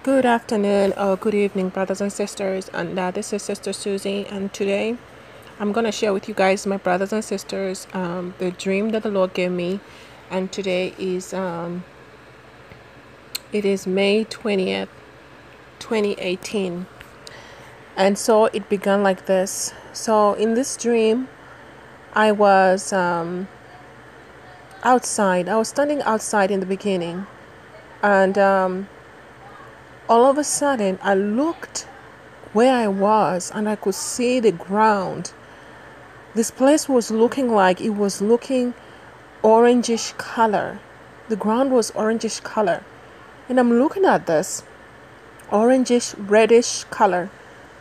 Good afternoon or good evening, brothers and sisters. And this is Sister Susie. And today I'm going to share with you guys, my brothers and sisters, the dream that the Lord gave me. And today is it is May 20th, 2018. And so it began like this. So in this dream, I was outside. I was standing outside in the beginning. And all of a sudden, I looked where I was and I could see the ground. This place was looking like it was looking orangish color. The ground was orangish color. And I'm looking at this orangish, reddish color.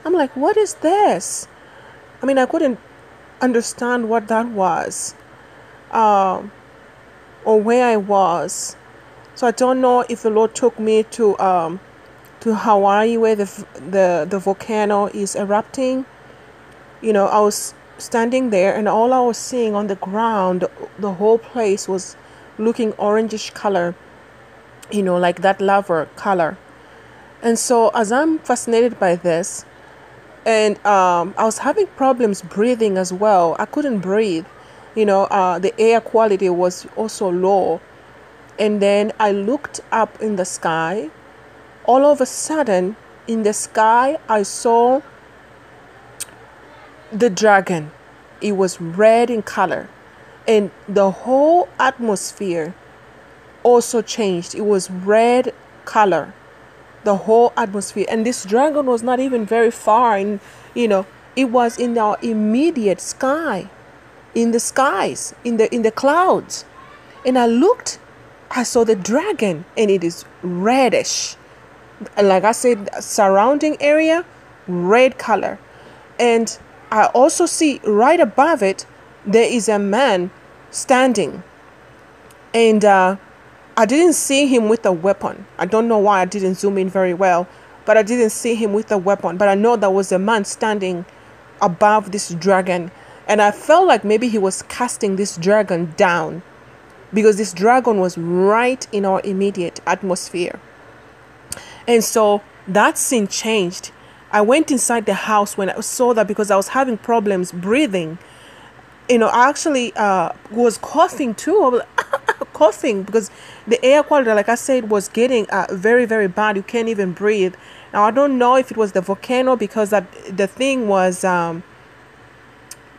I'm like, what is this? I mean, I couldn't understand what that was or where I was. So I don't know if the Lord took me to Hawaii where the volcano is erupting. You know, I was standing there and all I was seeing on the ground, the whole place was looking orangish color, you know, like that lava color. And so as I'm fascinated by this, and I was having problems breathing as well. I couldn't breathe. You know, the air quality was also low. And then I looked up in the sky. All of a sudden, in the sky, I saw the dragon. It was red in color. And the whole atmosphere also changed. It was red color. The whole atmosphere. And this dragon was not even very far. And, you know, it was in our immediate sky. In the skies. In the clouds. And I looked. I saw the dragon. And it is reddish. Like I said, surrounding area, red color. And I also see right above it, there is a man standing. And I didn't see him with a weapon. I don't know why I didn't zoom in very well, but I didn't see him with a weapon. But I know there was a man standing above this dragon. And I felt like maybe he was casting this dragon down because this dragon was right in our immediate atmosphere. And so that scene changed. I went inside the house when I saw that because I was having problems breathing. You know, I actually was coughing too. I was coughing because the air quality, like I said, was getting very, very bad. You can't even breathe. Now, I don't know if it was the volcano because the thing was on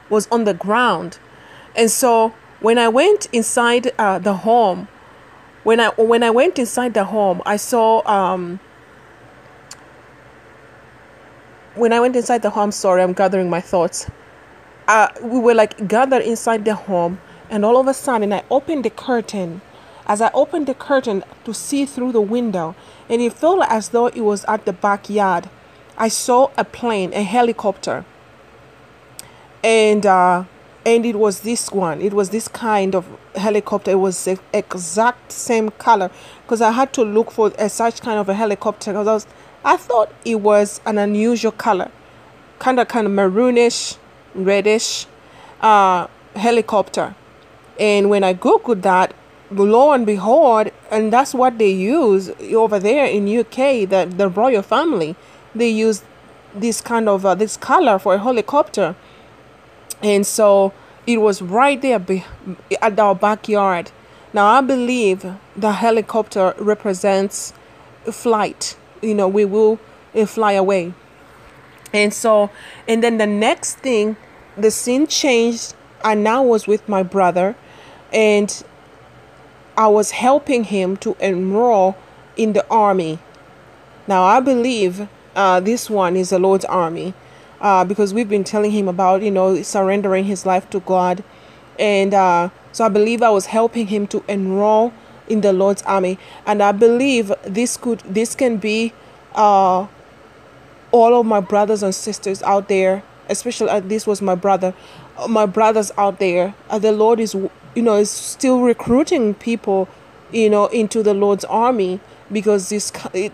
the ground. And so when I went inside the home, when I went inside the home, I saw... When I went inside the home, sorry, I'm gathering my thoughts. We were like gathered inside the home, and all of a sudden I opened the curtain. As I opened the curtain to see through the window, and it felt as though it was at the backyard, I saw a plane, a helicopter. And it was this one. It was this kind of helicopter. It was the exact same color because I had to look for such kind of a helicopter because I thought it was an unusual color, kind of maroonish, reddish helicopter. And when I googled that, lo and behold, and that's what they use over there in UK, the royal family, they use this kind of this color for a helicopter. And so it was right there at our backyard. Now I believe the helicopter represents flight. You know, we will fly away. And so, and then the next thing, the scene changed. I now was with my brother and I was helping him to enroll in the army. Now, I believe this one is the Lord's army because we've been telling him about, you know, surrendering his life to God. And so I believe I was helping him to enroll in the Lord's army. And I believe this can be all of my brothers and sisters out there, especially this was my brothers out there. The Lord is, you know, is still recruiting people, you know, into the Lord's army because this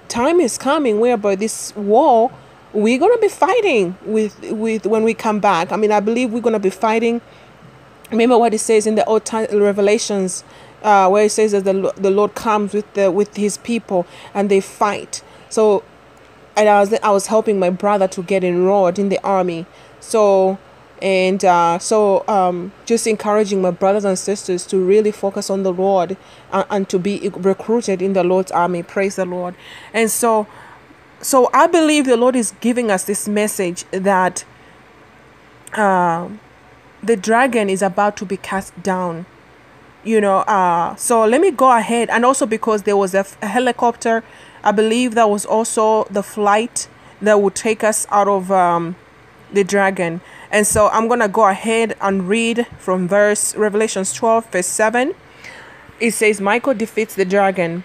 time is coming whereby this war we're going to be fighting with when we come back. I mean, I believe we're going to be fighting. Remember what it says in the Old Revelations, where it says that the Lord comes with his people and they fight. So, and I was helping my brother to get enrolled in the army. So, just encouraging my brothers and sisters to really focus on the Lord, and to be recruited in the Lord's army. Praise the Lord. And so I believe the Lord is giving us this message that the dragon is about to be cast down. So let me go ahead. And also, because there was a helicopter, I believe that was also the flight that would take us out of the dragon. And so I'm gonna go ahead and read from Revelations 12 verse 7. It says, Michael defeats the dragon.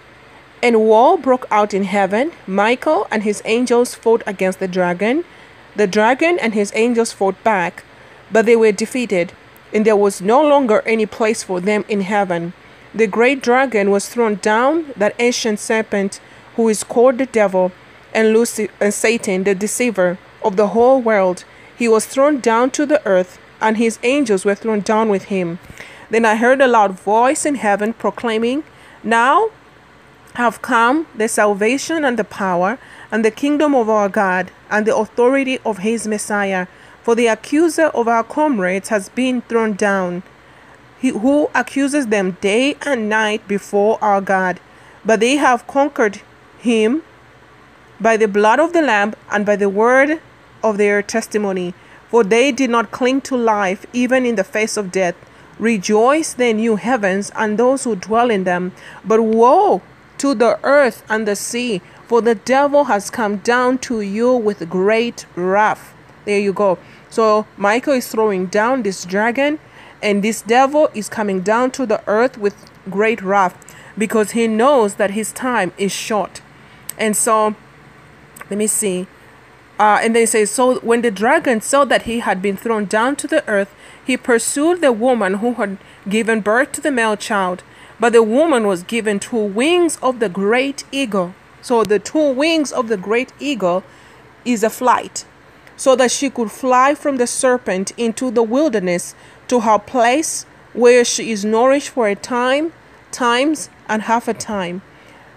And war broke out in heaven. Michael and his angels fought against the dragon. The dragon and his angels fought back, but they were defeated, and there was no longer any place for them in heaven. The great dragon was thrown down, that ancient serpent who is called the devil and Satan, the deceiver of the whole world. He was thrown down to the earth, and his angels were thrown down with him. Then I heard a loud voice in heaven proclaiming, Now have come the salvation and the power and the kingdom of our God and the authority of his Messiah. For the accuser of our comrades has been thrown down, he who accuses them day and night before our God. But they have conquered him by the blood of the Lamb and by the word of their testimony. For they did not cling to life, even in the face of death. Rejoice then, you heavens, and those who dwell in them. But woe to the earth and the sea, for the devil has come down to you with great wrath. There you go. So Michael is throwing down this dragon, and this devil is coming down to the earth with great wrath, because he knows that his time is short. And so, let me see. And then it says, So when the dragon saw that he had been thrown down to the earth, he pursued the woman who had given birth to the male child. But the woman was given 2 wings of the great eagle. So the 2 wings of the great eagle is a flight, so that she could fly from the serpent into the wilderness to her place where she is nourished for a time, times, and half a time.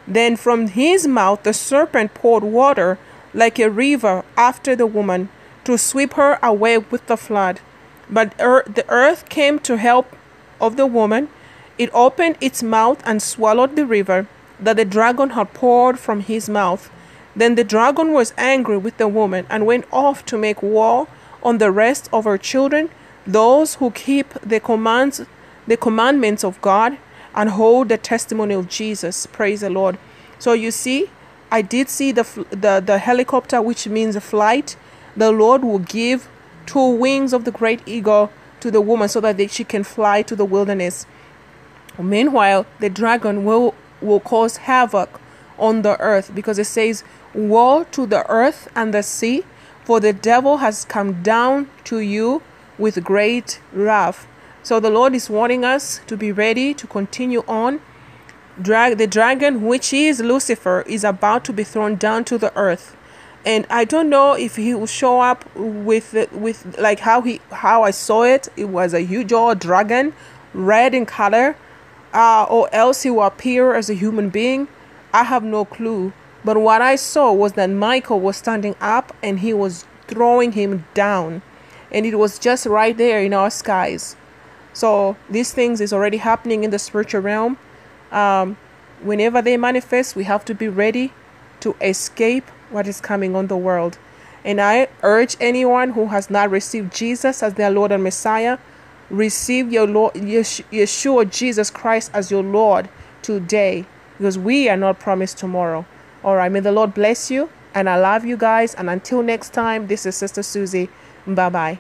Then from his mouth the serpent poured water like a river after the woman, to sweep her away with the flood. But the earth came to help of the woman. It opened its mouth and swallowed the river that the dragon had poured from his mouth. Then the dragon was angry with the woman and went off to make war on the rest of her children, those who keep the commandments of God and hold the testimony of Jesus. Praise the Lord. So you see, I did see the helicopter, which means a flight. The Lord will give 2 wings of the great eagle to the woman so that she can fly to the wilderness. Meanwhile, the dragon will cause havoc on the earth, because it says, Woe to the earth and the sea, for the devil has come down to you with great wrath. So the Lord is warning us to be ready to continue on. The dragon, which is Lucifer, is about to be thrown down to the earth. And I don't know if he will show up with like how I saw it. It was a huge old dragon, red in color, or else he will appear as a human being. I have no clue. But what I saw was that Michael was standing up and he was throwing him down. And it was just right there in our skies. So these things is already happening in the spiritual realm. Whenever they manifest, we have to be ready to escape what is coming on the world. And I urge anyone who has not received Jesus as their Lord and Messiah, receive your Lord, Yeshua Jesus Christ as your Lord today, because we are not promised tomorrow. All right, may the Lord bless you, and I love you guys. And until next time, this is Sister Susie. Bye-bye.